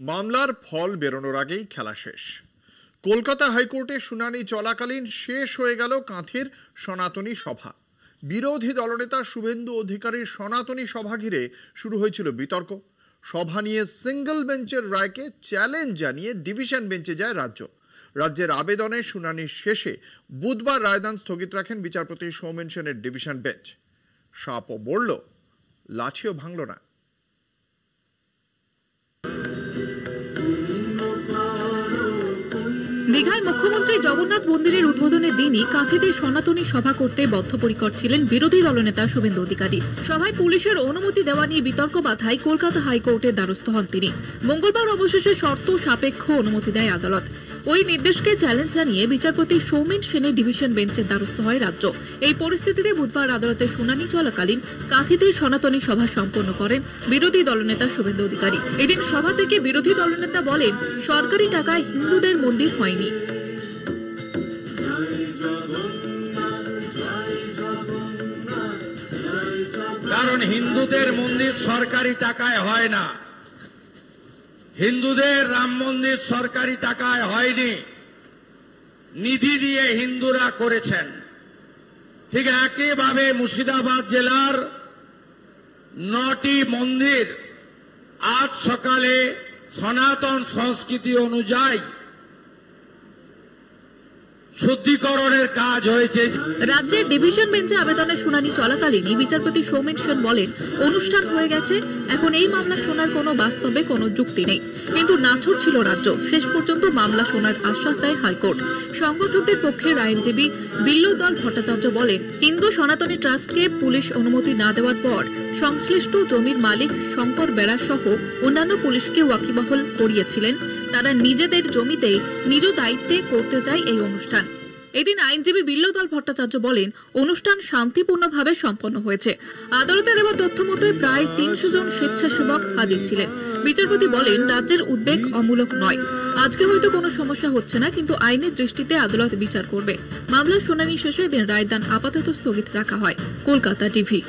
মামলার ফল বেরোনোর আগেই খেলা শেষ। কলকাতা হাইকোর্টে শুনানি চলাকালীন শেষ হয়ে গেল কাঁথির সনাতনী সভা। বিরোধী দলনেতা শুভেন্দু অধিকারীর সনাতনী সভা ঘিরে শুরু হয়েছিল বিতর্ক। সভা নিয়ে সিঙ্গল বেঞ্চের রায়কে চ্যালেঞ্জ জানিয়ে ডিভিশন বেঞ্চে যায় রাজ্য। রাজ্যের আবেদনের শুনানির শেষে বুধবার রায়দান স্থগিত রাখেন বিচারপতি সৌমেন সেনের ডিভিশন বেঞ্চ। সাপও বলল, লাঠিও ভাঙল না। দীঘায় মুখ্যমন্ত্রী জগন্নাথ মন্দিরের উদ্বোধনের দিনই কাঁথিতে সনাতনী সভা করতে বদ্ধপরিকর ছিলেন বিরোধী দলনেতা শুভেন্দু অধিকারী। সভায় পুলিশের অনুমতি দেওয়া নিয়ে বিতর্ক বাধায় কলকাতা হাইকোর্টের দ্বারস্থ হন তিনি। মঙ্গলবার অবশেষে শর্ত সাপেক্ষ অনুমতি দেয় আদালত। ওই নির্দেশকে চ্যালেঞ্জ জানিয়ে বিচারপতি সৌমেন সেনের ডিভিশন বেঞ্চের দ্বারস্থ হয় রাজ্য। এই পরিস্থিতিতে বুধবার আদালতের শুনানি চলাকালীন কাঁথিতে সনাতনী সভা সম্পন্ন করেন বিরোধী দলনেতা শুভেন্দু অধিকারী। এদিন সভা থেকে বিরোধী দলনেতা বলেন, সরকারি টাকায় হিন্দুদের মন্দির হয়নি। কারণ হিন্দুদের মন্দির সরকারি টাকায় হয় না, হিন্দুদের রাম মন্দির সরকারি টাকায় হয়নি, নিধি দিয়ে হিন্দুরা করেছেন। ঠিক একইভাবে মুর্শিদাবাদ জেলার 9টি মন্দির আজ সকালে সনাতন সংস্কৃতি অনুযায়ী শুদ্ধিকরণের কাজ হয়েছে। রাজ্যের ডিভিশন বেঞ্চে আবেদনের শুনানি চলাকালীনই বিচারপতি সৌমেন সেন বলেন, অনুষ্ঠান হয়ে গেছে, এখন এই মামলা শোনার কোনো বাস্তবে কোনো যুক্তি নেই। কিন্তু নাছোড় ছিল রাজ্য। শেষ পর্যন্ত মামলা শোনার আশ্বাস দেয় হাইকোর্ট। সংগঠকদের পক্ষের আইনজীবী বিল্লদল ভট্টাচার্য বলেন, হিন্দু সনাতনী ট্রাস্টকে পুলিশ অনুমতি না দেওয়ার পর সংশ্লিষ্ট জমির মালিক শঙ্কর বেড়া সহ অন্যান্য পুলিশকে ওয়াকিবহাল করিয়েছিলেন। তারা নিজেদের জমিতেই নিজ দায়িত্বে করতে চায় এই অনুষ্ঠান। এদিন আইনজীবী বিল্লদল ভট্টাচার্য বলেন, অনুষ্ঠান শান্তিপূর্ণভাবে সম্পন্ন হয়েছে। আদালতে দেওয়া তথ্য মতোই প্রায় 300 জন স্বেচ্ছাসেবক হাজির ছিলেন। বিচারপতি বলেন, রাজ্যের উদ্বেগ অমূলক নয়। আজকে হয়তো কোনো সমস্যা হচ্ছে না, কিন্তু আইনের দৃষ্টিতে আদালত বিচার করবে। মামলার শুনানি শেষে এদিন রায়দান আপাতত স্থগিত রাখা হয়। কলকাতা টিভি।